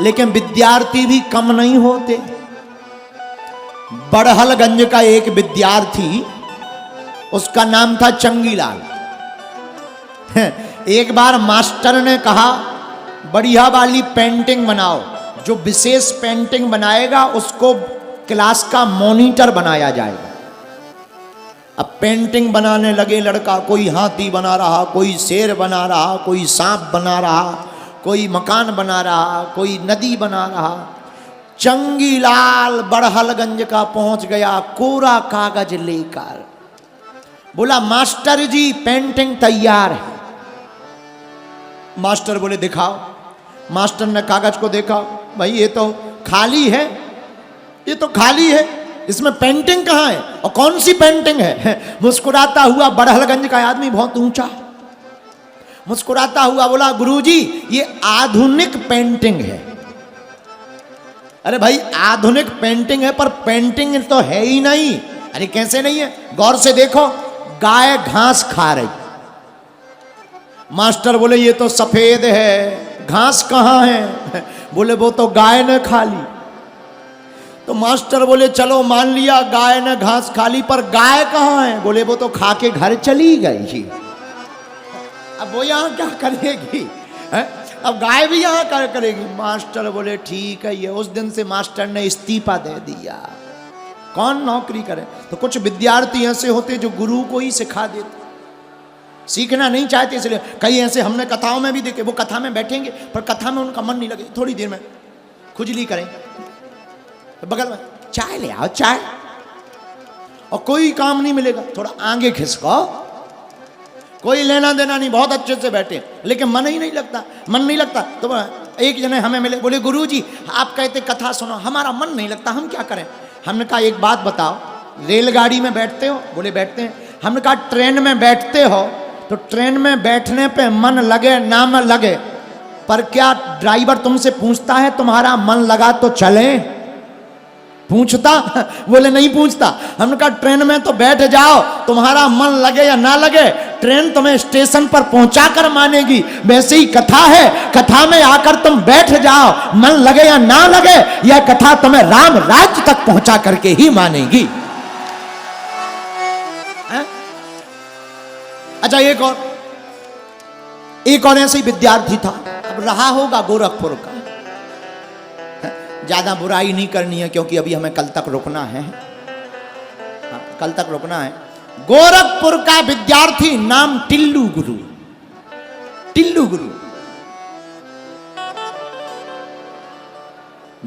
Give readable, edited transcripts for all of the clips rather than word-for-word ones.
लेकिन विद्यार्थी भी कम नहीं होते। बड़हलगंज का एक विद्यार्थी, उसका नाम था चंगीलाल। एक बार मास्टर ने कहा बढ़िया वाली पेंटिंग बनाओ, जो विशेष पेंटिंग बनाएगा उसको क्लास का मॉनिटर बनाया जाएगा। अब पेंटिंग बनाने लगे लड़का, कोई हाथी बना रहा, कोई शेर बना रहा, कोई सांप बना रहा, कोई मकान बना रहा, कोई नदी बना रहा। चंगीलाल बड़हलगंज का पहुंच गया कोरा कागज लेकर, बोला मास्टर जी पेंटिंग तैयार है। मास्टर बोले दिखाओ। मास्टर ने कागज को देखा, भाई ये तो खाली है, ये तो खाली है, इसमें पेंटिंग कहाँ है और कौन सी पेंटिंग है। मुस्कुराता हुआ बड़हलगंज का आदमी बहुत ऊंचा, मुस्कुराता हुआ बोला गुरुजी ये आधुनिक पेंटिंग है। अरे भाई आधुनिक पेंटिंग है पर पेंटिंग तो है ही नहीं। अरे कैसे नहीं है, गौर से देखो, गाय घास खा रही। मास्टर बोले ये तो सफेद है, घास कहाँ है। बोले वो तो गाय ने खा ली। तो मास्टर बोले चलो मान लिया गाय ने घास खा ली, पर गाय कहाँ है। बोले वो तो खा के घर चली गई। अब वो यहाँ क्या करेगी, अब गाय भी यहाँ क्या करेगी। मास्टर बोले ठीक है। ये उस दिन से मास्टर ने इस्तीफा दे दिया, कौन नौकरी करे। तो कुछ विद्यार्थी ऐसे होते जो गुरु को ही सिखा देते, सीखना नहीं चाहते। इसलिए कई ऐसे हमने कथाओं में भी देखे, वो कथा में बैठेंगे पर कथा में उनका मन नहीं लगे, थोड़ी देर में खुजली करें, बगल में चाय ले आओ चाय, और कोई काम नहीं मिलेगा, थोड़ा आगे खिसको, कोई लेना देना नहीं, बहुत अच्छे से बैठे लेकिन मन ही नहीं लगता, मन नहीं लगता। तो एक जने हमें मिले, बोले गुरुजी आप कहते कथा सुनो, हमारा मन नहीं लगता, हम क्या करें। हमने कहा एक बात बताओ, रेलगाड़ी में बैठते हो। बोले बैठते हैं। हमने कहा ट्रेन में बैठते हो तो ट्रेन में बैठने पे मन लगे ना मन लगे, पर क्या ड्राइवर तुमसे पूछता है तुम्हारा मन लगा तो चले, पूछता। बोले नहीं पूछता। हमने कहा ट्रेन में तो बैठ जाओ, तुम्हारा मन लगे या ना लगे ट्रेन तुम्हें स्टेशन पर पहुंचा कर मानेगी। वैसे ही कथा है, कथा में आकर तुम बैठ जाओ, मन लगे या ना लगे यह कथा तुम्हें राम राज्य तक पहुंचा करके ही मानेगी। अच्छा एक और ऐसे ही विद्यार्थी था, अब रहा होगा गोरखपुर का, ज्यादा बुराई नहीं करनी है क्योंकि अभी हमें कल तक रुकना है, कल तक रुकना है। गोरखपुर का विद्यार्थी नाम टिल्लू गुरु। टिल्लू गुरु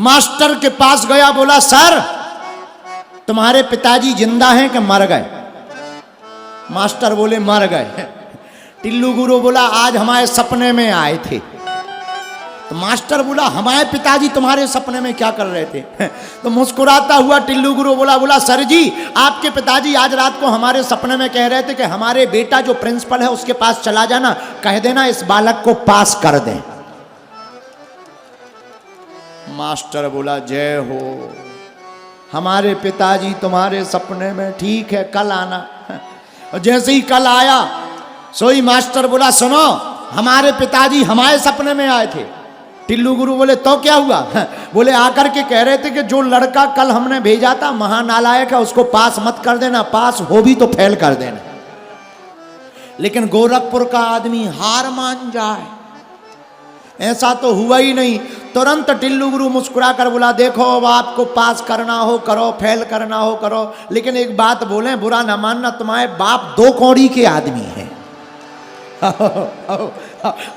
मास्टर के पास गया, बोला सर तुम्हारे पिताजी जिंदा हैं कि मर गए। मास्टर बोले मर गए। टिल्लू गुरु बोला आज हमारे सपने में आए थे। तो मास्टर बोला हमारे पिताजी तुम्हारे सपने में क्या कर रहे थे। तो मुस्कुराता हुआ टिल्लू गुरु बोला सर जी आपके पिताजी आज रात को हमारे सपने में कह रहे थे कि हमारे बेटा जो प्रिंसिपल है उसके पास चला जाना, कह देना इस बालक को पास कर दें। मास्टर बोला जय हो, हमारे पिताजी तुम्हारे सपने में, ठीक है कल आना। और जैसे ही कल आया सोई मास्टर बोला सुनो हमारे पिताजी हमारे सपने में आए थे। टिल्लू गुरु बोले तो क्या हुआ। बोले आकर के कह रहे थे कि जो लड़का कल हमने भेजा था महानालायक है, उसको पास मत कर देना, पास हो भी तो फेल कर देना। लेकिन गोरखपुर का आदमी हार मान जाए, ऐसा तो हुआ ही नहीं। तुरंत टिल्लू गुरु मुस्कुरा कर बोला देखो अब आपको पास करना हो करो, फेल करना हो करो, लेकिन एक बात बोले बुरा ना मानना, तुम्हारे बाप 2 कौड़ी के आदमी हैं।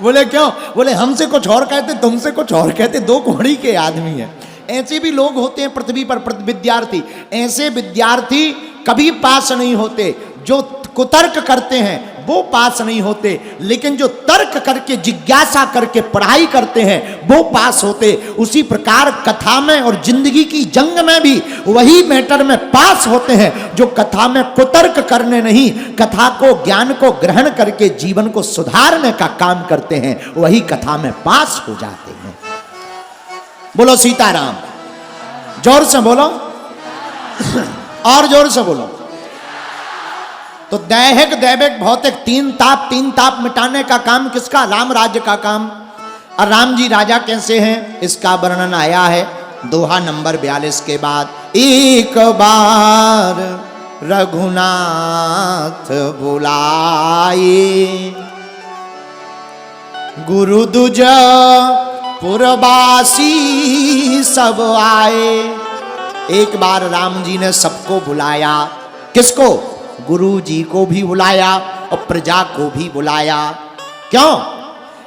बोले क्यों। बोले हमसे कुछ और कहते तुमसे कुछ और कहते, 2 कौड़ी के आदमी हैं। ऐसे भी लोग होते हैं पृथ्वी पर विद्यार्थी। ऐसे विद्यार्थी कभी पास नहीं होते, जो कुतर्क करते हैं वो पास नहीं होते, लेकिन जो तर्क करके जिज्ञासा करके पढ़ाई करते हैं वो पास होते। उसी प्रकार कथा में और जिंदगी की जंग में भी वही मैटर में पास होते हैं जो कथा में कुतर्क करने नहीं, कथा को ज्ञान को ग्रहण करके जीवन को सुधारने का काम करते हैं, वही कथा में पास हो जाते हैं। बोलो सीताराम, जोर से बोलो और जोर से बोलो। तो दैहिक दैविक भौतिक 3 ताप मिटाने का काम किसका, राम राज्य का काम। और राम जी राजा कैसे हैं इसका वर्णन आया है दोहा नंबर 42 के बाद। एक बार रघुनाथ बुलाए, गुरु दुज पुरवासी सब आए। एक बार राम जी ने सबको बुलाया। किसको? गुरु जी को भी बुलाया और प्रजा को भी बुलाया। क्यों?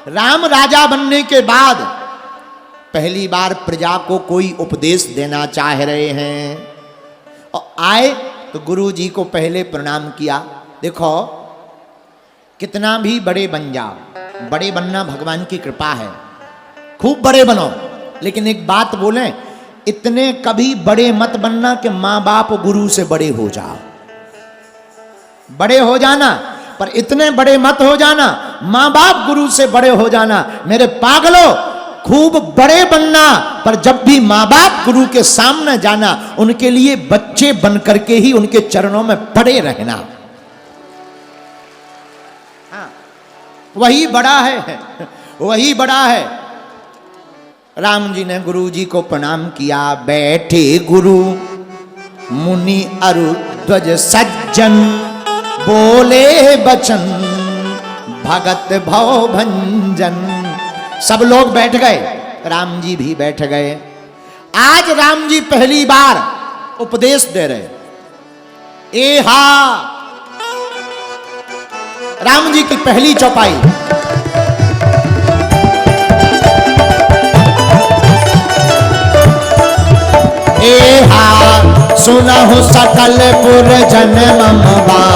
राम राजा बनने के बाद पहली बार प्रजा को कोई उपदेश देना चाह रहे हैं और आए तो गुरु जी को पहले प्रणाम किया। देखो कितना भी बड़े बन जाओ, बड़े बनना भगवान की कृपा है, खूब बड़े बनो, लेकिन एक बात बोलें, इतने कभी बड़े मत बनना कि माँ बाप गुरु से बड़े हो जाओ। बड़े हो जाना पर इतने बड़े मत हो जाना माँ बाप गुरु से बड़े हो जाना। मेरे पागलों, खूब बड़े बनना पर जब भी माँ बाप गुरु के सामने जाना उनके लिए बच्चे बन करके ही उनके चरणों में पड़े रहना। हाँ, वही बड़ा है, वही बड़ा है। राम जी ने गुरु जी को प्रणाम किया। बैठे गुरु मुनि अरु ध्वज सज्जन, बोले बचन भगत भव भंजन। सब लोग बैठ गए, राम जी भी बैठ गए। आज राम जी पहली बार उपदेश दे रहे। ए हा, राम जी की पहली चौपाई। ए हा सुनहु सकल पुर जन मम वानी,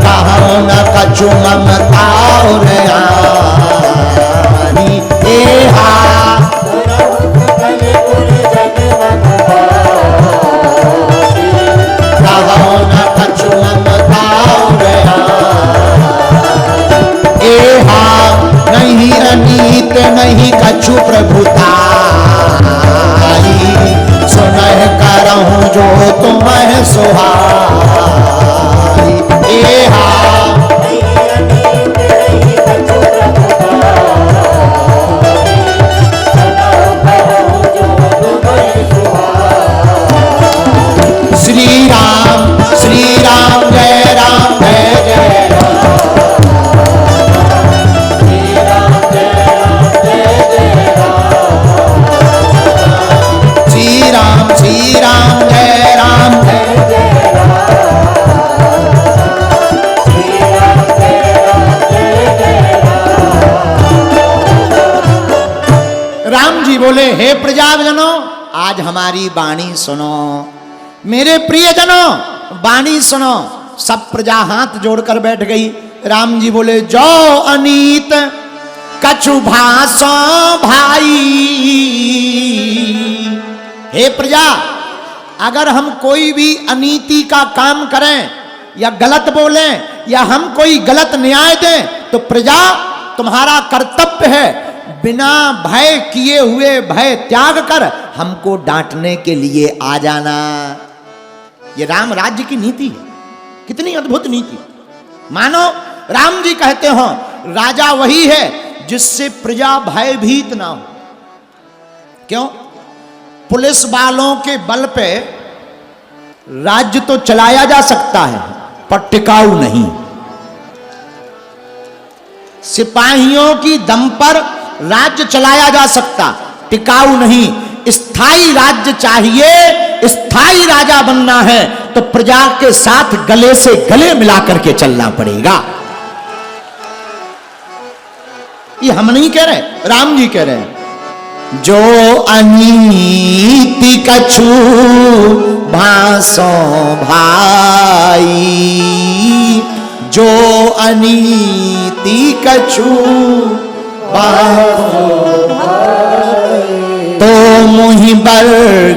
कहूँ न कछु ममता और आनी। ए हा कहूँ न कछु ममता और आनी। ए हा नहीं अनीत नहीं कछु प्रभुता, सुनह करहूं जो तुम्हें सुहाई। ए हा श्री राम श्री राम जय राम जय जय राम। श्री राम जय राम जय जय राम जी बोले, हे प्रजाजनों, आज हमारी वाणी सुनो। मेरे प्रियजनों, वाणी सुनो। सब प्रजा हाथ जोड़कर बैठ गई। राम जी बोले, जो अनीत कछु भाषो भाई। हे प्रजा, अगर हम कोई भी अनीति का काम करें या गलत बोलें या हम कोई गलत न्याय दें तो प्रजा तुम्हारा कर्तव्य है बिना भय किए हुए भय त्याग कर हमको डांटने के लिए आ जाना। ये राम राज्य की नीति है। कितनी अद्भुत नीति। मानो राम जी कहते हो राजा वही है जिससे प्रजा भयभीत ना हो। क्यों? पुलिस वालों के बल पे राज्य तो चलाया जा सकता है पर टिकाऊ नहीं। सिपाहियों की दम पर राज्य चलाया जा सकता, टिकाऊ नहीं। स्थायी राज्य चाहिए, स्थायी राजा बनना है तो प्रजा के साथ गले से गले मिलाकर के चलना पड़ेगा। ये हम नहीं कह रहे, राम जी कह रहे हैं। जो अनीति कछु भाषो भाई, जो अनीति कछु भाषो तो मुहि बर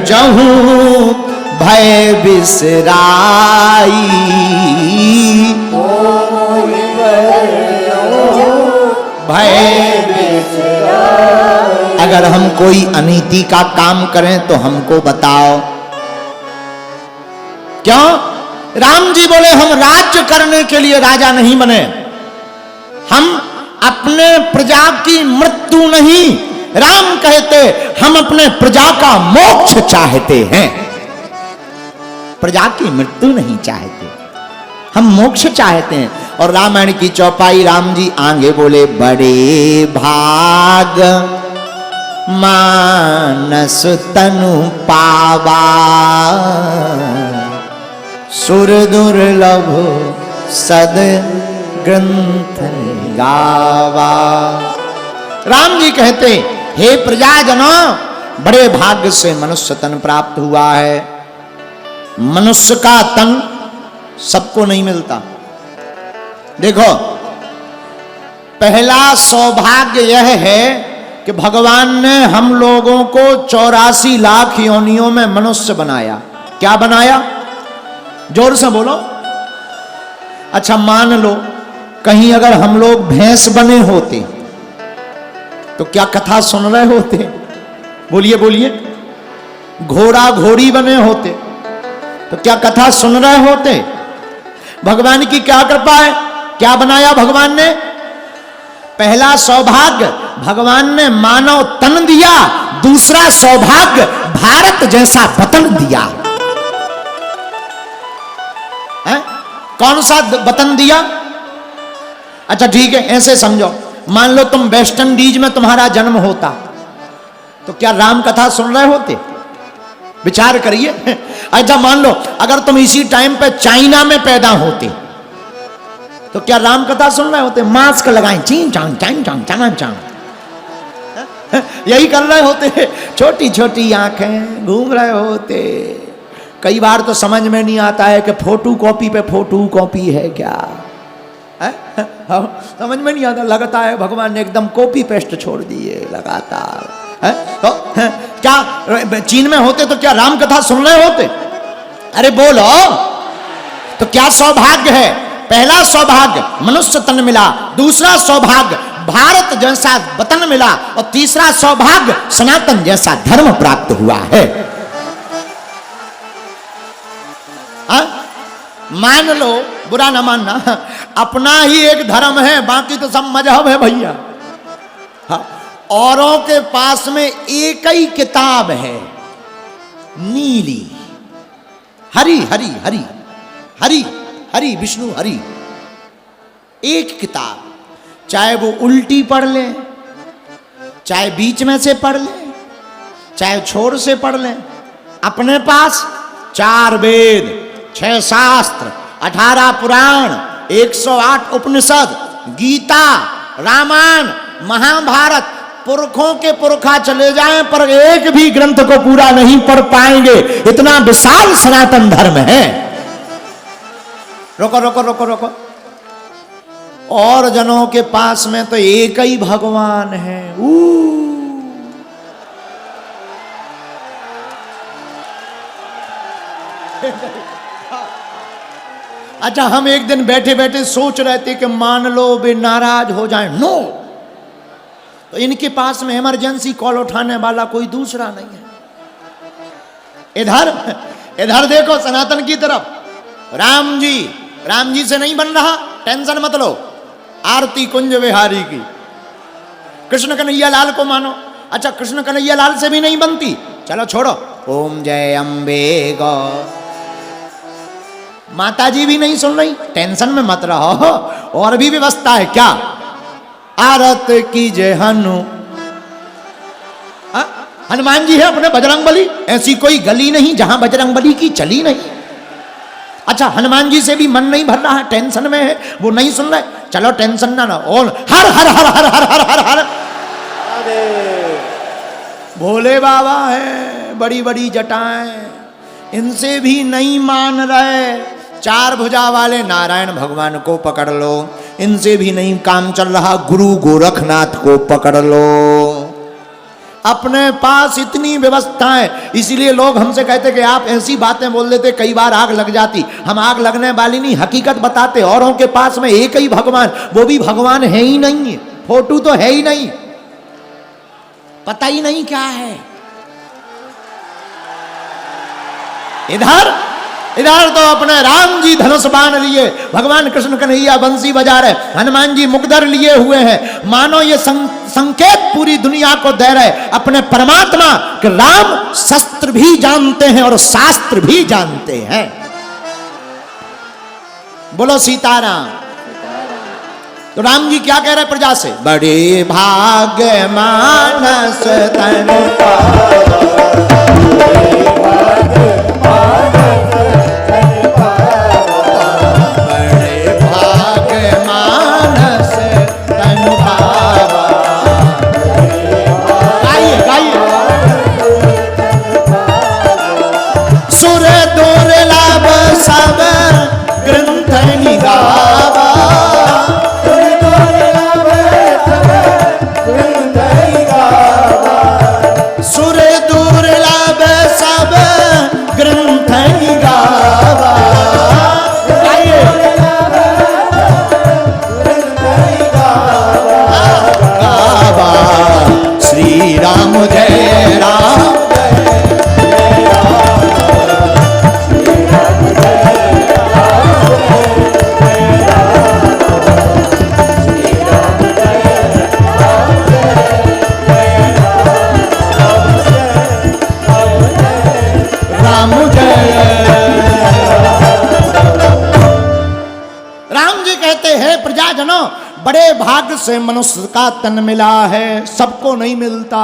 जहूं भय बिसराई। भय अगर हम कोई अनीति का काम करें तो हमको बताओ। क्यों? राम जी बोले हम राज्य करने के लिए राजा नहीं बने, हम अपने प्रजा की मृत्यु नहीं, राम कहते हम अपने प्रजा का मोक्ष चाहते हैं, प्रजा की मृत्यु नहीं चाहते, हम मोक्ष चाहते हैं। और रामायण की चौपाई राम जी आगे बोले, बड़े भाग मानस तनु पावा, सुर दुर्लभ सद ग्रंथ गावा। राम जी कहते, हे प्रजाजनों, बड़े भाग्य से मनुष्य तन प्राप्त हुआ है। मनुष्य का तन सबको नहीं मिलता। देखो, पहला सौभाग्य यह है कि भगवान ने हम लोगों को 84 लाख योनियों में मनुष्य बनाया। क्या बनाया? जोर से बोलो। अच्छा, मान लो कहीं अगर हम लोग भैंस बने होते तो क्या कथा सुन रहे होते? बोलिए बोलिए। घोड़ा घोड़ी बने होते तो क्या कथा सुन रहे होते? भगवान की क्या कृपा है, क्या बनाया भगवान ने? पहला सौभाग्य भगवान ने मानव तन दिया, दूसरा सौभाग्य भारत जैसा वतन दिया है? कौन सा वतन दिया? अच्छा ठीक है, ऐसे समझो, मान लो तुम वेस्ट इंडीज में तुम्हारा जन्म होता तो क्या राम कथा सुन रहे होते? विचार करिए। अच्छा मान लो अगर तुम इसी टाइम पे चाइना में पैदा होते तो क्या राम कथा सुन रहे होते? मास्क लगाए, चीन चांग चांग चांग चांग चांग, यही कर रहे होते। छोटी छोटी आंखें, घूम रहे होते। कई बार तो समझ में नहीं आता है कि फोटो कॉपी पे फोटो कॉपी है क्या है? समझ में नहीं आता, लगता है भगवान ने एकदम कॉपी पेस्ट छोड़ दिए लगातार है? तो क्या चीन में होते तो क्या राम कथा सुन रहे होते? अरे बोलो। तो क्या सौभाग्य है? पहला सौभाग्य मनुष्य तन मिला, दूसरा सौभाग्य भारत जैसा वतन मिला, और तीसरा सौभाग्य सनातन जैसा धर्म प्राप्त हुआ है। मान लो, बुरा ना मानना, अपना ही एक धर्म है, बाकी तो सब मजहब है भैया। हाँ, औरों के पास में एक ही किताब है, नीली, हरी हरी हरी हरी हरी विष्णु हरी, एक किताब। चाहे वो उल्टी पढ़ ले, चाहे बीच में से पढ़ ले, चाहे छोर से पढ़ ले, अपने पास 4 वेद, 6 शास्त्र, 18 पुराण, 108 उपनिषद, गीता, रामायण, महाभारत, पुरखों के पुरखा चले जाएं पर एक भी ग्रंथ को पूरा नहीं पढ़ पाएंगे, इतना विशाल सनातन धर्म है। रोको रोको रोको रोको, और जनों के पास में तो एक ही भगवान है। अच्छा, हम एक दिन बैठे बैठे सोच रहे थे कि मान लो वे नाराज हो जाएं, नो, तो इनके पास में इमरजेंसी कॉल उठाने वाला कोई दूसरा नहीं है। इधर इधर देखो सनातन की तरफ, राम जी से नहीं बन रहा, टेंशन मत लो। आरती कुंज विहारी की, कृष्ण कन्हैया लाल को मानो। अच्छा, कृष्ण कन्हैया लाल से भी नहीं बनती, चलो छोड़ो, ओम जय अम्बे गौ, माता जी भी नहीं सुन रही, टेंशन में मत रहो, और भी व्यवस्था है। क्या? आरत की जय हनुमान जी है अपने बजरंगबली, ऐसी कोई गली नहीं जहां बजरंगबली की चली नहीं। अच्छा, हनुमान जी से भी मन नहीं भर रहा है, टेंशन में है, वो नहीं सुन रहे, चलो टेंशन ना लो, और हर हर हर हर हर हर हर हर, अरे भोले बाबा है, बड़ी बड़ी जटाएं, इनसे भी नहीं मान रहे। 4 भुजा वाले नारायण भगवान को पकड़ लो, इनसे भी नहीं काम चल रहा, गुरु गोरखनाथ को पकड़ लो। अपने पास इतनी व्यवस्था है, इसीलिए लोग हमसे कहते कि आप ऐसी बातें बोल देते, कई बार आग लग जाती। हम आग लगने वाली नहीं, हकीकत बताते। औरों के पास में एक ही भगवान, वो भी भगवान है ही नहीं, फोटो तो है ही नहीं, पता ही नहीं क्या है। इधर इधर तो अपने राम जी धनुष बाण लिए, भगवान कृष्ण कन्हैया बंसी बजा रहे, हनुमान जी मुकदर लिए हुए हैं। मानो ये संकेत पूरी दुनिया को दे रहे अपने परमात्मा कि राम शस्त्र भी जानते हैं और शास्त्र भी जानते हैं। बोलो सीताराम। तो राम जी क्या कह रहे प्रजा से? बड़े भाग्य मानस तन सब ग्रंथ निगावा, सुर दुर्लभ सब ग्रंथ निगावा। श्री राम जय राम, बड़े भाग्य से मनुष्य का तन मिला है, सबको नहीं मिलता।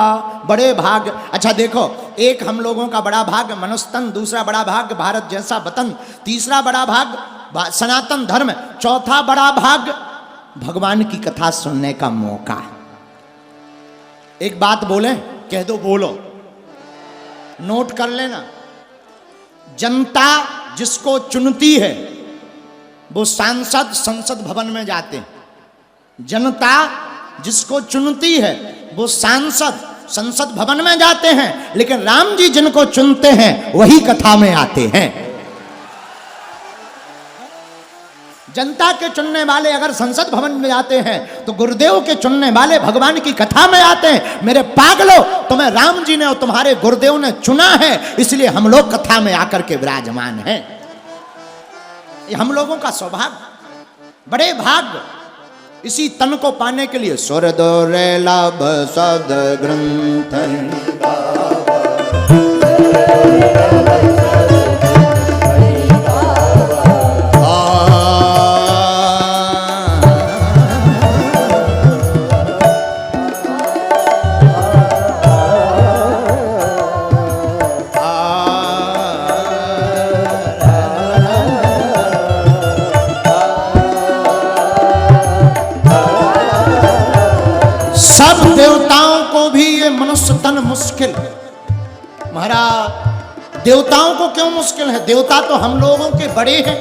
बड़े भाग्य। अच्छा देखो, एक हम लोगों का बड़ा भाग्य मनुष्य तन, दूसरा बड़ा भाग्य भारत जैसा वतन, तीसरा बड़ा भाग्य सनातन धर्म, चौथा बड़ा भाग्य भगवान की कथा सुनने का मौका। एक बात बोले, कह दो, बोलो, नोट कर लेना। जनता जिसको चुनती है वो सांसद संसद भवन में जाते हैं। जनता जिसको चुनती है वो सांसद संसद भवन में जाते हैं, लेकिन राम जी जिनको चुनते हैं वही कथा में आते हैं। जनता के चुनने वाले अगर संसद भवन में जाते हैं तो गुरुदेव के चुनने वाले भगवान की कथा में आते हैं। मेरे पागलो, तुम्हें राम जी ने और तुम्हारे गुरुदेव ने चुना है, इसलिए हम लोग कथा में आकर के विराजमान हैं। ये हम लोगों का सौभाग्य, बड़े भाग्य। इसी तन को पाने के लिए सुर दुर्लभ सद ग्रंथ, देवताओं को भी ये मनुष्य तन मुश्किल। महाराज, देवताओं को क्यों मुश्किल है? देवता तो हम लोगों के बड़े हैं।